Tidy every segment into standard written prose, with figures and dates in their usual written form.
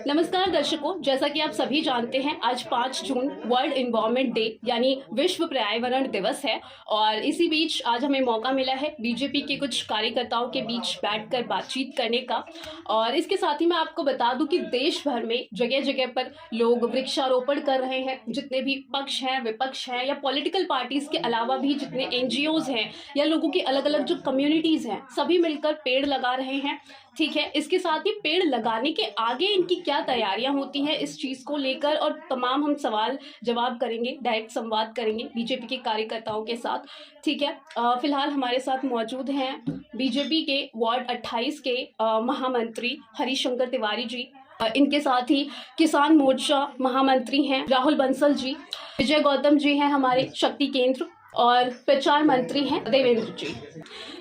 नमस्कार दर्शकों, जैसा कि आप सभी जानते हैं आज 5 जून वर्ल्ड एनवायरनमेंट डे यानी विश्व पर्यावरण दिवस है। और इसी बीच आज हमें मौका मिला है बीजेपी के कुछ कार्यकर्ताओं के बीच बैठकर बातचीत करने का। और इसके साथ ही मैं आपको बता दूं कि देश भर में जगह जगह पर लोग वृक्षारोपण कर रहे हैं। जितने भी पक्ष हैं, विपक्ष हैं या पॉलिटिकल पार्टीज के अलावा भी जितने एनजीओज हैं या लोगों की अलग अलग जो कम्युनिटीज हैं, सभी मिलकर पेड़ लगा रहे हैं। ठीक है, इसके साथ ही पेड़ लगाने के आगे इनकी क्या तैयारियां होती हैं इस चीज़ को लेकर और तमाम हम सवाल जवाब करेंगे, डायरेक्ट संवाद करेंगे बीजेपी के कार्यकर्ताओं के साथ। ठीक है, फिलहाल हमारे साथ मौजूद हैं बीजेपी के वार्ड 28 के महामंत्री हरिशंकर तिवारी जी। इनके साथ ही किसान मोर्चा महामंत्री हैं राहुल बंसल जी। विजय गौतम जी हैं हमारे शक्ति केंद्र और प्रचार मंत्री हैं देवेंद्र जी।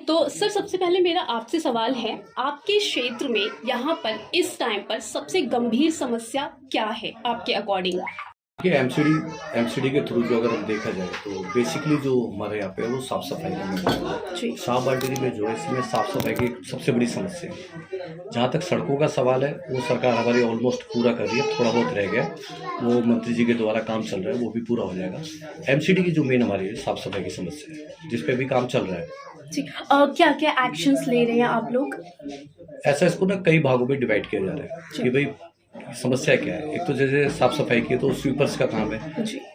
तो सर, सबसे पहले मेरा आपसे सवाल है, आपके क्षेत्र में यहाँ पर इस टाइम पर सबसे गंभीर समस्या क्या है आपके अकॉर्डिंग? कि एमसीडी के थ्रू जो अगर हम देखा जाए तो बेसिकली जो हमारे यहाँ पे है वो साफ सफाई का शाह बाल्टी में जो है इसमें साफ सफाई की सबसे बड़ी समस्या है। जहाँ तक सड़कों का सवाल है वो सरकार हमारी ऑलमोस्ट पूरा कर रही है, थोड़ा बहुत रह गया, वो मंत्री जी के द्वारा काम चल रहा है, वो भी पूरा हो जाएगा। एमसीडी की जो मेन हमारी साफ सफाई की समस्या है जिस पे भी काम चल रहा है। ठीक, क्या क्या एक्शंस ले रहे हैं आप लोग? ऐसा इसको ना कई भागों में डिवाइड किया जा रहा है कि भाई समस्या क्या है। एक तो जैसे साफ सफाई की तो स्वीपर्स का काम है,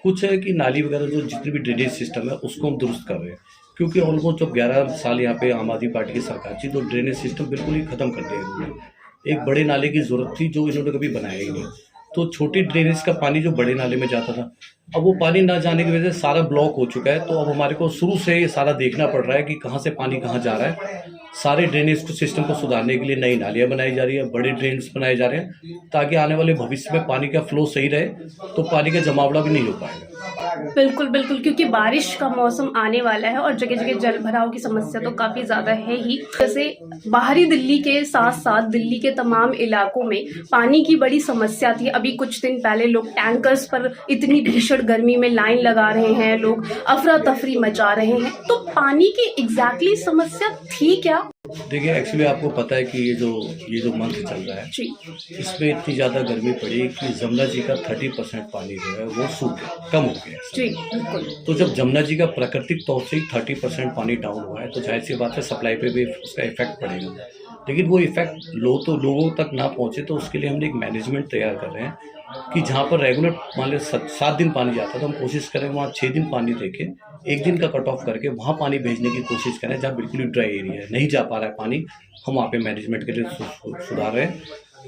कुछ है कि नाली वगैरह जो जितनी भी ड्रेनेज सिस्टम है उसको हम दुरुस्त कर रहे हैं, क्योंकि ऑलमोस्ट जब 11 साल यहाँ पे आम आदमी पार्टी की सरकार थी तो ड्रेनेज सिस्टम बिल्कुल ही खत्म कर दिया इन्होंने। एक बड़े नाले की जरूरत थी जो इन्होंने कभी बनाया ही नहीं। तो छोटी ड्रेनेज का पानी जो बड़े नाले में जाता था, अब वो पानी ना जाने की वजह से सारा ब्लॉक हो चुका है। तो अब हमारे को शुरू से ये सारा देखना पड़ रहा है कि कहाँ से पानी कहाँ जा रहा है। सारे ड्रेनेज सिस्टम को सुधारने के लिए नई नालियाँ बनाई जा रही है, बड़े ड्रेन्स बनाए जा रहे हैं ताकि आने वाले भविष्य में पानी का फ्लो सही रहे, तो पानी का जमावड़ा भी नहीं हो पाएगा। बिल्कुल बिल्कुल, क्योंकि बारिश का मौसम आने वाला है और जगह जगह जल भराव की समस्या तो काफ़ी ज़्यादा है ही। जैसे बाहरी दिल्ली के साथ साथ दिल्ली के तमाम इलाकों में पानी की बड़ी समस्या थी। अभी कुछ दिन पहले लोग टैंकर्स पर इतनी भीषण गर्मी में लाइन लगा रहे हैं, लोग अफरा तफरी मचा रहे हैं। तो पानी की एग्जैक्टली समस्या थी क्या? देखिए, एक्चुअली आपको पता है कि ये जो मंथ चल रहा है इसमें इतनी ज़्यादा गर्मी पड़ी कि जमुना जी का 30% पानी जो है वो सूख गया, कम हो गया। जी बिल्कुल। तो जब जमुना जी का प्राकृतिक तौर से 30% पानी डाउन हुआ है तो जाहिर सी बात है सप्लाई पे भी उसका इफेक्ट पड़ेगा। लेकिन वो इफेक्ट लोगों तक ना पहुँचे तो उसके लिए हमने एक मैनेजमेंट तैयार कर रहे हैं कि जहाँ पर रेगुलर मान लो 7 दिन पानी जाता तो हम कोशिश करें वहाँ 6 दिन पानी देके 1 दिन का कट ऑफ करके वहाँ पानी भेजने की कोशिश करें। जहाँ बिल्कुल ही ड्राई एरिया है, नहीं जा पा रहा है पानी, हम वहाँ पे मैनेजमेंट के लिए सुधार रहे हैं।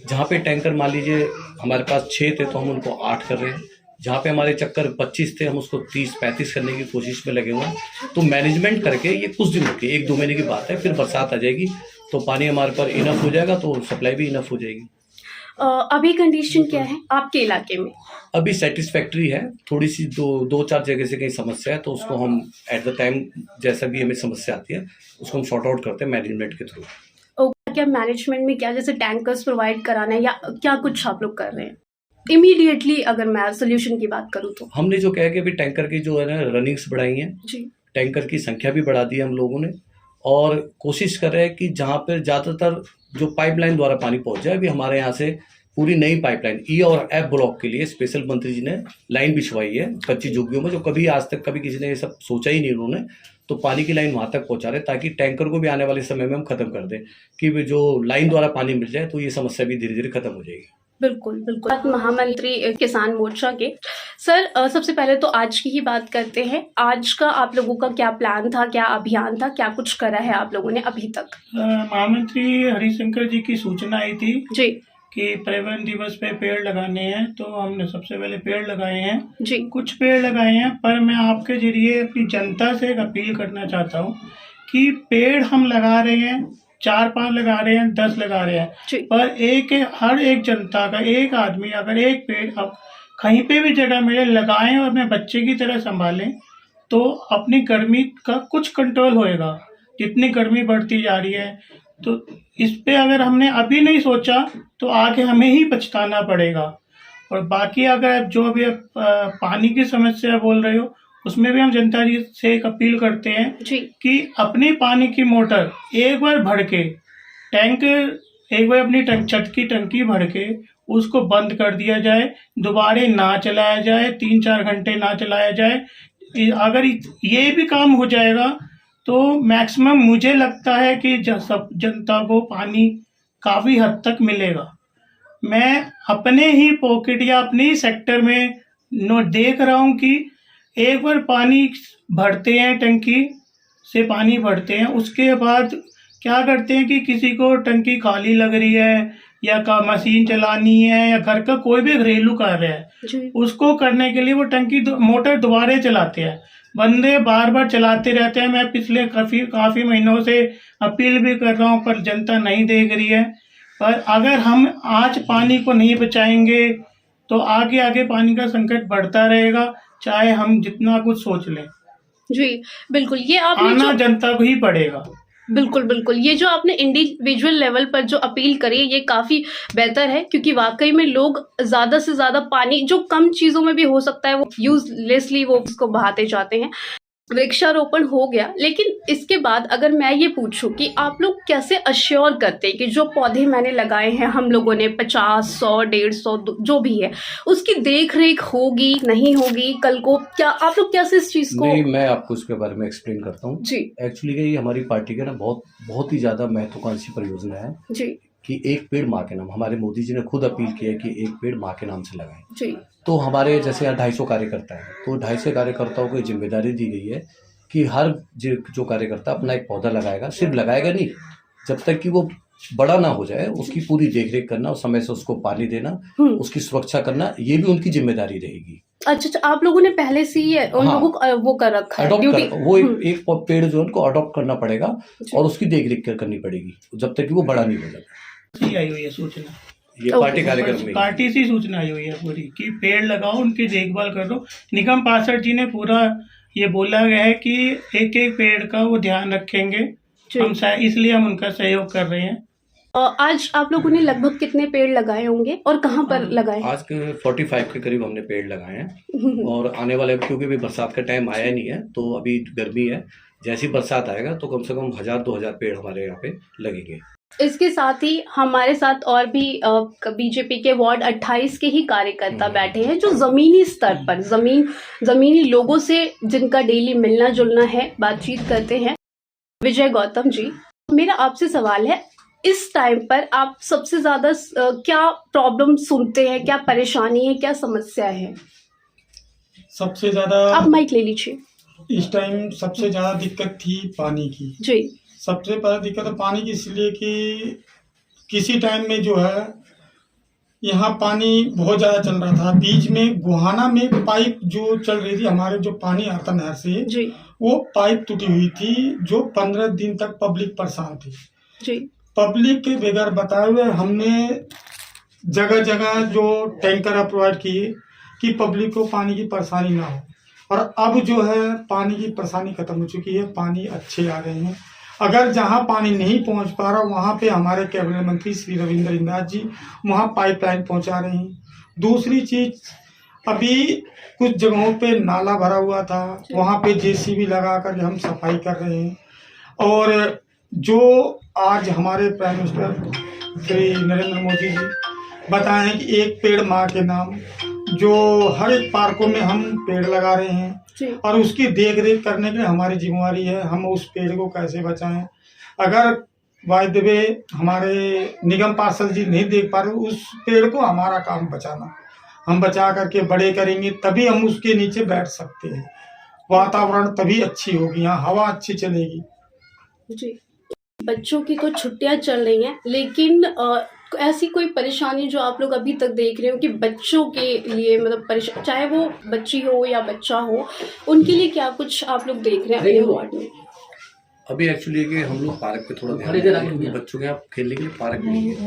जहाँ पे टैंकर मान लीजिए हमारे पास 6 थे तो हम उनको 8 कर रहे हैं। जहाँ पे हमारे चक्कर 25 थे हम उसको 30-35 करने की कोशिश में लगे हुए हैं। तो मैनेजमेंट करके ये कुछ दिन रुके, 1-2 महीने की बात है, फिर बरसात आ जाएगी तो पानी हमारे पर इनफ हो जाएगा, तो सप्लाई भी इनफ हो जाएगी। अभी कंडीशन क्या है आपके इलाके में? अभी सेटिस्फैक्ट्री है, थोड़ी सी 2-4 जगह से कहीं समस्या है तो उसको हम एट द टाइम जैसा भी हमें समस्या आती है उसको हम सॉर्ट आउट करते हैं मैनेजमेंट के थ्रू। क्या मैनेजमेंट में क्या जैसे टैंकर्स प्रोवाइड कराना है या क्या कुछ आप लोग कर रहे हैं इमीडिएटली? अगर मैं सोल्यूशन की बात करूँ तो हमने जो कहा कि अभी टैंकर की जो है ना रनिंग्स बढ़ाई हैं, टैंकर की संख्या भी बढ़ा दी है हम लोगों ने, और कोशिश कर रहे हैं कि जहाँ पर ज़्यादातर जो पाइपलाइन द्वारा पानी पहुँच जाए। अभी हमारे यहाँ से पूरी नई पाइपलाइन ई और एफ ब्लॉक के लिए स्पेशल मंत्री जी ने लाइन बिछवाई है कच्ची झुग्गियों में, जो कभी आज तक कभी किसी ने ये सब सोचा ही नहीं उन्होंने। तो पानी की लाइन वहाँ तक पहुँचा रहे ताकि टैंकर को भी आने वाले समय में हम खत्म कर दें कि जो लाइन द्वारा पानी मिल जाए तो ये समस्या भी धीरे धीरे खत्म हो जाएगी। बिल्कुल बिल्कुल। महामंत्री किसान मोर्चा के सर, सबसे पहले तो आज की ही बात करते हैं। आज का आप लोगों का क्या प्लान था, क्या अभियान था, क्या कुछ करा है आप लोगों ने अभी तक? महामंत्री हरिशंकर जी की सूचना आई थी जी कि पर्यावरण दिवस पे पेड़ लगाने हैं, तो हमने सबसे पहले पेड़ लगाए हैं जी। कुछ पेड़ लगाए हैं, पर मैं आपके जरिए अपनी जनता से एक अपील करना चाहता हूँ कि पेड़ हम लगा रहे हैं, 4-5 लगा रहे हैं, 10 लगा रहे हैं, पर हर एक जनता का एक आदमी अगर एक पेड़ अब कहीं पे भी जगह मिले लगाएं और अपने बच्चे की तरह संभालें तो अपनी गर्मी का कुछ कंट्रोल होएगा। जितनी गर्मी बढ़ती जा रही है तो इस पे अगर हमने अभी नहीं सोचा तो आगे हमें ही पछताना पड़ेगा। और बाकी अगर जो भी पानी की समस्या बोल रहे हो उसमें भी हम जनता जी से एक अपील करते हैं कि अपनी पानी की मोटर एक बार भर के टैंक एक बार अपनी छत की टंकी भर के उसको बंद कर दिया जाए, दोबारा ना चलाया जाए, 3-4 घंटे ना चलाया जाए। अगर ये भी काम हो जाएगा तो मैक्सिमम मुझे लगता है कि सब जनता को पानी काफ़ी हद तक मिलेगा। मैं अपने ही पॉकेट या अपने ही सेक्टर में देख रहा हूँ कि एक बार पानी भरते हैं, टंकी से पानी भरते हैं, उसके बाद क्या करते हैं कि किसी को टंकी खाली लग रही है या का मशीन चलानी है या घर का कोई भी घरेलू कार्य है, उसको करने के लिए वो टंकी मोटर दोबारा चलाते हैं। बंदे बार बार चलाते रहते हैं। मैं पिछले काफ़ी महीनों से अपील भी कर रहा हूँ पर जनता नहीं देख रही है। पर अगर हम आज पानी को नहीं बचाएंगे तो आगे आगे पानी का संकट बढ़ता रहेगा, चाहे हम जितना कुछ सोच लें। जी बिल्कुल, ये आपने आना जनता को ही पड़ेगा। बिल्कुल बिल्कुल, ये जो आपने इंडिविजुअल लेवल पर जो अपील करी ये काफ़ी बेहतर है, क्योंकि वाकई में लोग ज़्यादा से ज़्यादा पानी जो कम चीज़ों में भी हो सकता है वो यूजलेसली वो उसको बहाते जाते हैं। वृक्षारोपण हो गया, लेकिन इसके बाद अगर मैं ये पूछूं कि आप लोग कैसे अश्योर करते हैं कि जो पौधे मैंने लगाए हैं, हम लोगों ने 50, 100, 150 जो भी है, उसकी देख रेख होगी नहीं होगी कल को, क्या आप लोग कैसे इस चीज़ को? नहीं, मैं आपको इसके बारे में एक्सप्लेन करता हूँ जी एक्चुअली ये हमारी पार्टी का ना बहुत ही ज़्यादा महत्वाकांक्षी परियोजना है जी कि एक पेड़ माँ के नाम। हमारे मोदी जी ने खुद अपील की है कि एक पेड़ माँ के नाम से लगाएं। जी तो हमारे जैसे यहाँ 250 कार्यकर्ता है, तो 250 कार्यकर्ताओं को जिम्मेदारी दी गई है कि हर जो कार्यकर्ता अपना एक पौधा लगाएगा। सिर्फ लगाएगा नहीं, जब तक कि वो बड़ा ना हो जाए उसकी पूरी देखरेख करना और समय से उसको पानी देना, उसकी सुरक्षा करना, ये भी उनकी जिम्मेदारी रहेगी। अच्छा, आप लोगों ने पहले से ही उन लोगों को वो कर रखा है ड्यूटी। वो एक पेड़ जो उनको अडॉप्ट करना पड़ेगा और उसकी देखरेख करनी पड़ेगी जब तक कि वो बड़ा नहीं हो जाता। आई हुई है सूचना, ये पार्टी कार्यक्रम में पार्टी से सूचना आई हुई है पूरी कि पेड़ लगाओ, उनकी देखभाल करो। निगम पार्षद जी ने पूरा ये बोला गया है कि एक एक पेड़ का वो ध्यान रखेंगे। इसलिए हम उनका सहयोग कर रहे हैं। आज आप लोगों ने लगभग कितने पेड़ लगाए होंगे और कहाँ पर लगाए? आज के 45 के करीब हमने पेड़ लगाए हैं और आने वाले, क्योंकि अभी बरसात का टाइम आया नहीं है तो अभी गर्मी है, जैसी बरसात आएगा तो कम से कम 1000-2000 पेड़ हमारे यहाँ पे लगेंगे। इसके साथ ही हमारे साथ और भी बीजेपी के वार्ड 28 के ही कार्यकर्ता बैठे हैं जो जमीनी स्तर पर जमीनी लोगों से जिनका डेली मिलना जुलना है, बातचीत करते हैं। विजय गौतम जी, मेरा आपसे सवाल है, इस टाइम पर आप सबसे ज्यादा क्या प्रॉब्लम सुनते हैं, क्या परेशानी है, क्या समस्या है? सबसे ज्यादा आप माइक ले लीजिए। इस टाइम सबसे ज्यादा दिक्कत थी पानी की। जी, सबसे पहले दिक्कत है पानी की, इसलिए कि किसी टाइम में जो है यहाँ पानी बहुत ज़्यादा चल रहा था। बीच में गुहाना में पाइप जो चल रही थी, हमारे जो पानी आता नहर से जी, वो पाइप टूटी हुई थी, जो 15 दिन तक पब्लिक परेशान थी। जी, पब्लिक के बगैर बताए हुए हमने जगह जगह जो टैंकर प्रोवाइड किए कि पब्लिक को पानी की परेशानी ना हो। और अब जो है पानी की परेशानी खत्म हो चुकी है, पानी अच्छे आ रहे हैं। अगर जहां पानी नहीं पहुंच पा रहा वहां पे हमारे कैबिनेट मंत्री श्री रविंद्र इंद्राज जी वहां पाइपलाइन पहुंचा रहे हैं। दूसरी चीज, अभी कुछ जगहों पे नाला भरा हुआ था, वहां पे जेसीबी लगा कर हम सफाई कर रहे हैं। और जो आज हमारे प्राइम मिनिस्टर श्री नरेंद्र मोदी जी बताए हैं कि एक पेड़ माँ के नाम, जो हर एक पार्कों में हम पेड़ लगा रहे हैं और उसकी देख रेख करने की हमारी जिम्मेवारी है। हम उस पेड़ को कैसे बचाएं, अगर बाय द वे हमारे निगम पार्षद जी नहीं देख पा रहे उस पेड़ को, हमारा काम बचाना। हम बचा करके बड़े करेंगे तभी हम उसके नीचे बैठ सकते हैं, वातावरण तभी अच्छी होगी, यहाँ हवा अच्छी चलेगी। जी, बच्चों की तो छुट्टियां चल रही हैं, लेकिन ऐसी कोई परेशानी जो आप लोग अभी तक देख रहे हो कि बच्चों के लिए, मतलब चाहे वो बच्ची हो या बच्चा हो, उनके लिए क्या कुछ आप लोग देख रहे हैं अपने वार्ड में? अभी एक्चुअली कि हम लोग पार्क पे थोड़ा ध्यान दे रहे हैं, बच्चों के यहाँ खेलने के लिए पार्क नहीं है,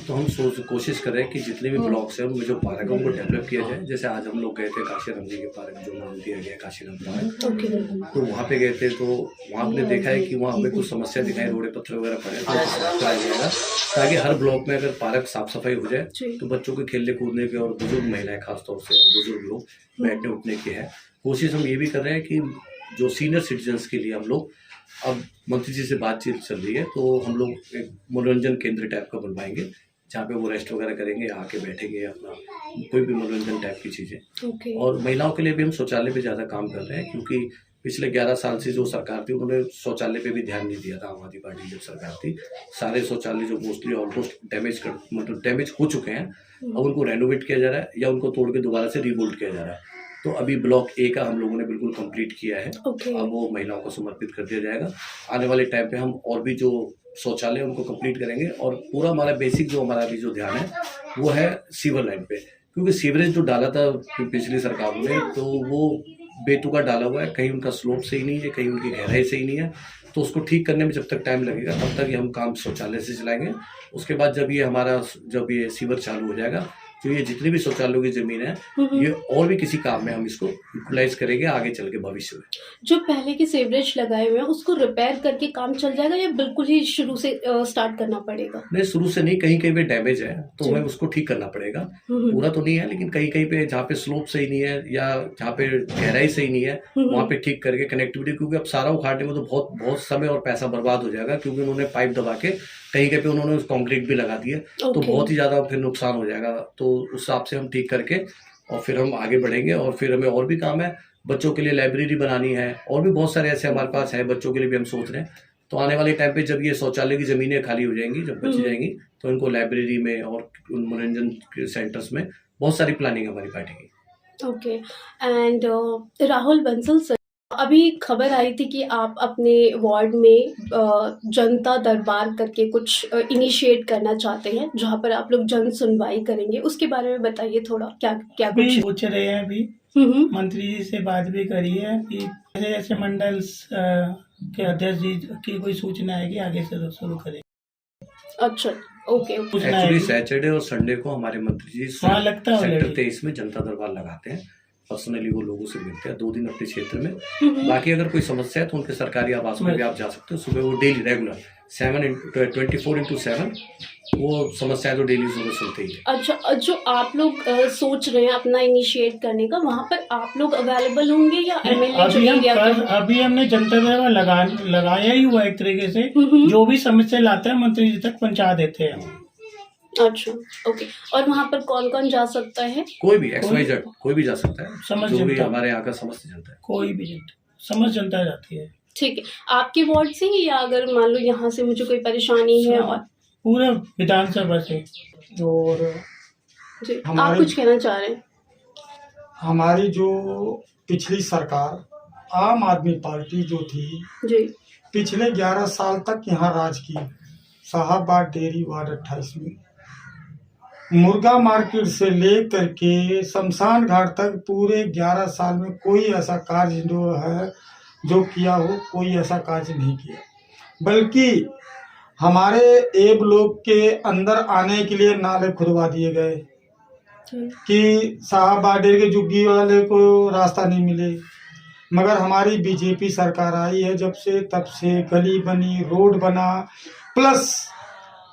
तो हम कोशिश कर रहे हैं कि जितने भी ब्लॉक्स हैं उनमें जो पार्क है उनको डेवलप किया जाए। जैसे आज हम लोग गए थे काशीराम जी के पार्क, जो नाम दिया गया काशीराम पार्क, तो वहाँ पे गए थे, तो वहाँ हमने देखा है कि वहाँ पे कुछ समस्या दिखाई, रोडे पत्थर वगैरह पड़े, तो साफ कराया जाएगा ताकि हर ब्लॉक में अगर पार्क साफ सफाई हो जाए तो बच्चों के खेलने कूदने के, और बुजुर्ग महिलाएं खासतौर से, बुजुर्ग लोग बैठने उठने की है। कोशिश हम ये भी कर रहे हैं कि जो सीनियर सिटीजन्स के लिए हम लोग, अब मंत्री जी से बातचीत चल रही है, तो हम लोग एक मनोरंजन केंद्र टाइप का बनवाएंगे जहाँ पे वो रेस्ट वगैरह करेंगे, आके बैठेंगे, अपना कोई भी मनोरंजन टाइप की चीज़ें। ओके। और महिलाओं के लिए भी हम शौचालय पे ज़्यादा काम कर रहे हैं, क्योंकि पिछले 11 साल से जो सरकार थी उन्होंने शौचालय पे भी ध्यान नहीं दिया था। आम आदमी पार्टी जब सरकार थी, सारे शौचालय जो मोस्टली ऑलमोस्ट मतलब डैमेज हो चुके हैं, अब उनको रेनोवेट किया जा रहा है या उनको तोड़ के दोबारा से रीबिल्ड किया जा रहा है। तो अभी ब्लॉक ए का हम लोगों ने बिल्कुल कंप्लीट किया है। ओके। अब वो महिलाओं को समर्पित कर दिया जाएगा। आने वाले टाइम पे हम और भी जो शौचालय उनको कंप्लीट करेंगे, और पूरा हमारा बेसिक जो हमारा अभी जो ध्यान है वो है सीवर लाइन पे, क्योंकि सीवरेज जो डाला था पिछली सरकार ने, तो वो बेतुका डाला हुआ है, कहीं उनका स्लोप सही नहीं है, कहीं उनकी गहराई सही नहीं है। तो उसको ठीक करने में जब तक टाइम लगेगा, तब तक ये हम काम शौचालय से चलाएंगे। उसके बाद जब ये सीवर चालू हो जाएगा, तो ये जितनी भी शौचालयों की जमीन है, ये और भी किसी काम में हम इसको यूटिलाइज करेंगे आगे चल के भविष्य में। जो पहले के सीवरेज लगाए हुए हैं उसको रिपेयर करके काम चल जाएगा या बिल्कुल ही शुरू से स्टार्ट करना पड़ेगा? नहीं, शुरू से नहीं, कहीं कहीं पे डैमेज है तो हमें उसको ठीक करना पड़ेगा। पूरा तो नहीं है, लेकिन कहीं कहीं पे जहाँ पे स्लोप सही नहीं है या जहाँ पे गहराई सही नहीं है, वहाँ पे ठीक करके कनेक्टिविटी, क्योंकि अब सारा उखाड़ने में तो बहुत समय और पैसा बर्बाद हो जाएगा, क्योंकि उन्होंने पाइप दबा के कहीं कहीं पे उन्होंने कंक्रीट भी लगा दिए, तो बहुत ही ज्यादा फिर नुकसान हो जाएगा। तो उस हिसाब से हम ठीक करके और फिर हम आगे बढ़ेंगे। और फिर हमें और भी काम है, बच्चों के लिए लाइब्रेरी बनानी है, और भी बहुत सारे ऐसे हमारे पास है, बच्चों के लिए भी हम सोच रहे हैं। तो आने वाले टाइम पे जब ये शौचालय की जमीनें खाली हो जाएंगी, जब बची जाएंगी, तो इनको लाइब्रेरी में और मनोरंजन सेंटर्स में बहुत सारी प्लानिंग है हमारी पार्टी की। Okay. And Rahul Bansal sir, अभी खबर आई थी कि आप अपने वार्ड में जनता दरबार करके कुछ इनिशिएट करना चाहते हैं, जहां पर आप लोग जन सुनवाई करेंगे। उसके बारे में बताइए थोड़ा, क्या क्या अभी कुछ। पूछ रहे हैं, अभी मंत्री जी से बात भी करी है कि ऐसे ऐसे मंडल के अध्यक्ष जी की कोई सूचना है कि आगे से शुरू करें। अच्छा, ओके। एक्चुअली सैटरडे और संडे को हमारे मंत्री जी हाँ, लगता है सेक्टर already। 23 में जनता दरबार लगाते हैं। पर्सनली वो लोगों से मिलते हैं 2 दिन अपने क्षेत्र में। बाकी अगर कोई समस्या है तो उनके सरकारी आवास में भी आप जा सकते हो। सुबह वो डेली रेगुलर 24/7 वो समस्याएं तो डेली सुबह सुनते ही है। अच्छा, जो आप लोग सोच रहे हैं अपना इनिशिएट करने का, वहाँ पर आप लोग अवेलेबल होंगे या एमएलए जो एरिया का? अभी हमने जनता दरबार लगाया ही हुआ एक तरीके से। जो भी समस्या लाता है मंत्री जी तक पहुंचा देते हैं हम। अच्छा, ओके। और वहाँ पर कौन कौन जा सकता है? कोई भी XYZ कोई भी जा सकता है, समझ जो भी जनता। हमारे यहाँ का समस्त जनता है, कोई भी जनता, समझ जनता जाती है। ठीक है। आपके वार्ड से ही, या अगर मान लो यहाँ से मुझे कोई परेशानी है? और पूरा विधानसभा से। और जी, आप हमारे- कुछ कहना चाह रहे हैं? हमारी जो पिछली सरकार आम आदमी पार्टी जो थी, जी। पिछले 11 साल तक यहाँ राज की। साहबाद डेयरी वार्ड 28 में मुर्गा मार्केट से लेकर के शमशान घाट तक पूरे 11 साल में कोई ऐसा कार्य जो किया हो, कोई ऐसा कार्य नहीं किया। बल्कि हमारे ए ब्लॉक के अंदर आने के लिए नाले खुदवा दिए गए कि साहबाद डेयरी के जुग्गी वाले को रास्ता नहीं मिले। मगर हमारी बीजेपी सरकार आई है जब से, तब से गली बनी, रोड बना, प्लस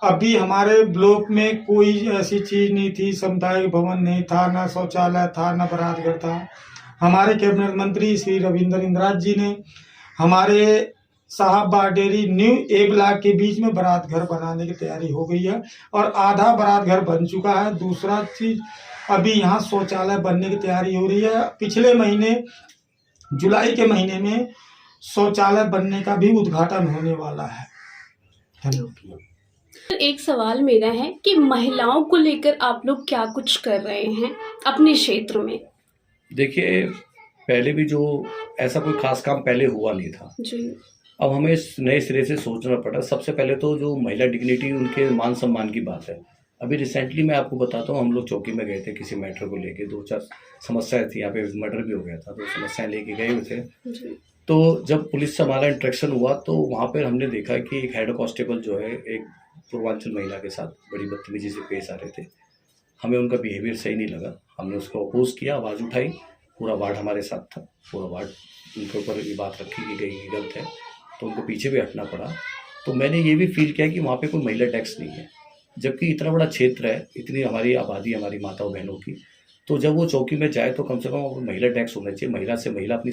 अभी हमारे ब्लॉक में कोई ऐसी चीज नहीं थी, सामुदायिक भवन नहीं था, ना शौचालय था, ना बारात घर था। हमारे कैबिनेट मंत्री श्री रविंद्र इंद्राज जी ने हमारे साहबाद डेयरी न्यू ए ब्लॉक के बीच में बारात घर बनाने की तैयारी हो गई है, और आधा बारात घर बन चुका है। दूसरा चीज, अभी यहाँ शौचालय बनने की तैयारी हो रही है। पिछले महीने जुलाई के महीने में शौचालय बनने का भी उद्घाटन होने वाला है। एक सवाल मेरा है कि महिलाओं को लेकर आप लोग क्या कुछ कर रहे हैं अपने क्षेत्र में? देखिए, पहले भी जो ऐसा कोई खास काम पहले हुआ नहीं था। जी। अब हमें नए सिरे से सोचना पड़ा। सबसे पहले तो जो महिला डिग्निटी, उनके मान सम्मान की बात है। अभी रिसेंटली मैं आपको बताता हूँ, हम लोग चौकी में गए थे किसी मैटर को लेके, 2-4 समस्याएं थी, यहाँ पे मर्डर भी हो गया था, तो समस्याएं लेके गए हुए थे। जी। तो जब पुलिस से हमारा इंटरेक्शन हुआ तो वहाँ पर हमने देखा कि एक हेड कांस्टेबल जो है एक पूर्वांचल महिला के साथ बड़ी बदतमीजी से पेश आ रहे थे। हमें उनका बिहेवियर सही नहीं लगा, हमने उसको अपोज किया, आवाज़ उठाई। पूरा वार्ड हमारे साथ था, पूरा वार्ड उनके ऊपर ये बात रखी कि गई कि गलत है, तो उनको पीछे भी हटना पड़ा। तो मैंने ये भी फील किया कि वहाँ पे कोई महिला टैक्स नहीं है, जबकि इतना बड़ा क्षेत्र है, इतनी हमारी आबादी, हमारी माताओं बहनों की, तो जब वो चौकी में जाए तो कम से कम महिला डेस्क होना चाहिए, महिला से महिला अपनी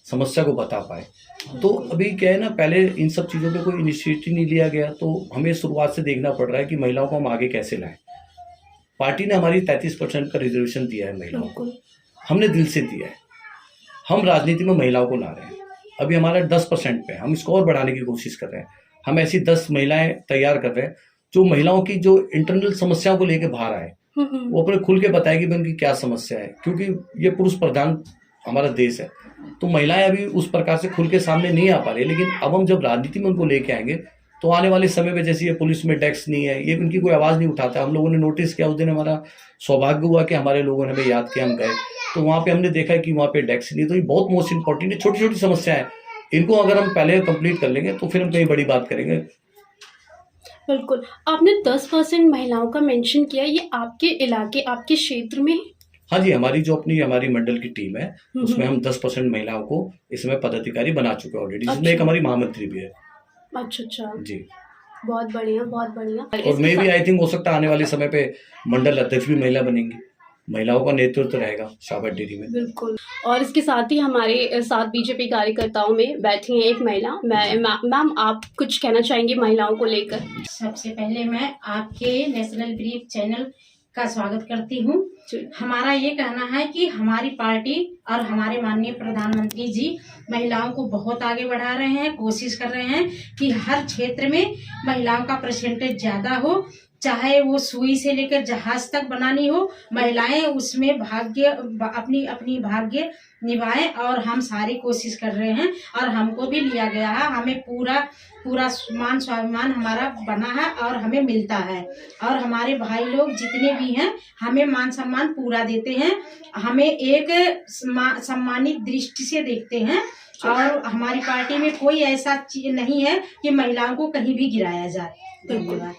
समस्या को बता पाए। तो अभी क्या है ना, पहले इन सब चीज़ों पे कोई इनिशिएटिव नहीं लिया गया, तो हमें शुरुआत से देखना पड़ रहा है कि महिलाओं को हम आगे कैसे लाएं। पार्टी ने हमारी 33% का रिजर्वेशन दिया है महिलाओं को, हमने दिल से दिया है। हम राजनीति में महिलाओं को ला रहे हैं, अभी हमारा 10% पे, हम इसको और बढ़ाने की कोशिश कर रहे हैं। हम ऐसी 10 महिलाएं तैयार कर रहे हैं जो महिलाओं की जो इंटरनल समस्याओं को लेकर बाहर आए, वो अपने खुल के बताएगी कि उनकी क्या समस्या है, क्योंकि ये पुरुष प्रधान हमारा देश है, तो महिलाएं अभी उस प्रकार से खुल के सामने नहीं आ पा रही। लेकिन अब हम जब राजनीति में उनको लेके आएंगे तो आने वाले समय में, जैसे ये पुलिस में डेस्क नहीं है, ये उनकी कोई आवाज़ नहीं उठाता। हम लोगों ने नोटिस किया, उस दिन हमारा सौभाग्य हुआ कि हमारे लोगों ने हमें याद किया, हम गए तो वहाँ पे हमने देखा कि वहाँ पे डेस्क नहीं। तो ये बहुत मोस्ट इंपॉर्टेंट है, छोटी छोटी समस्या है, इनको अगर हम पहले कंप्लीट कर लेंगे तो फिर हम कहीं बड़ी बात करेंगे। बिल्कुल, आपने 10% महिलाओं का मेंशन किया, ये आपके इलाके, आपके क्षेत्र में? हाँ जी, हमारी मंडल की टीम है, उसमें हम 10% महिलाओं को इसमें पदाधिकारी बना चुके हैं ऑलरेडी, जिसमें एक हमारी महामंत्री भी है। अच्छा जी, बहुत बढ़िया, बहुत बढ़िया। और मैं भी आई थिंक हो सकता है आने वाले समय पे मंडल अध्यक्ष भी महिला बनेंगी, महिलाओं का नेतृत्व रहेगा शाहबाद डेयरी में। बिल्कुल, और इसके साथ ही हमारे साथ बीजेपी कार्यकर्ताओं में बैठी हैं एक महिला। मैम, आप कुछ कहना चाहेंगी महिलाओं को लेकर? सबसे पहले मैं आपके नेशनल ब्रीफ चैनल का स्वागत करती हूँ। हमारा ये कहना है कि हमारी पार्टी और हमारे माननीय प्रधानमंत्री जी महिलाओं को बहुत आगे बढ़ा रहे हैं, कोशिश कर रहे हैं कि हर क्षेत्र में महिलाओं का परसेंटेज ज़्यादा हो, चाहे वो सुई से लेकर जहाज तक बनानी हो, महिलाएं उसमें अपनी भाग्य निभाएं, और हम सारी कोशिश कर रहे हैं और हमको भी लिया गया है। हमें पूरा मान स्वाभिमान हमारा बना है और हमें मिलता है, और हमारे भाई लोग जितने भी हैं हमें मान सम्मान पूरा देते हैं, हमें एक सम्मानित दृष्टि से देखते हैं, और हमारी पार्टी में कोई ऐसा चीज नहीं है कि महिलाओं को कहीं भी गिराया जाए। धन्यवाद।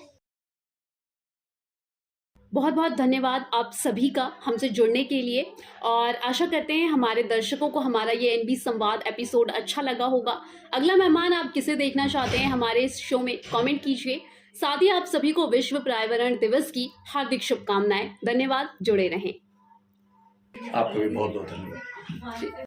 बहुत बहुत धन्यवाद आप सभी का हमसे जुड़ने के लिए, और आशा करते हैं हमारे दर्शकों को हमारा ये एनबी संवाद एपिसोड अच्छा लगा होगा। अगला मेहमान आप किसे देखना चाहते हैं हमारे इस शो में कमेंट कीजिए। साथ ही आप सभी को विश्व पर्यावरण दिवस की हार्दिक शुभकामनाएं। धन्यवाद, जुड़े रहें। आपको भी बहुत बहुत धन्यवाद।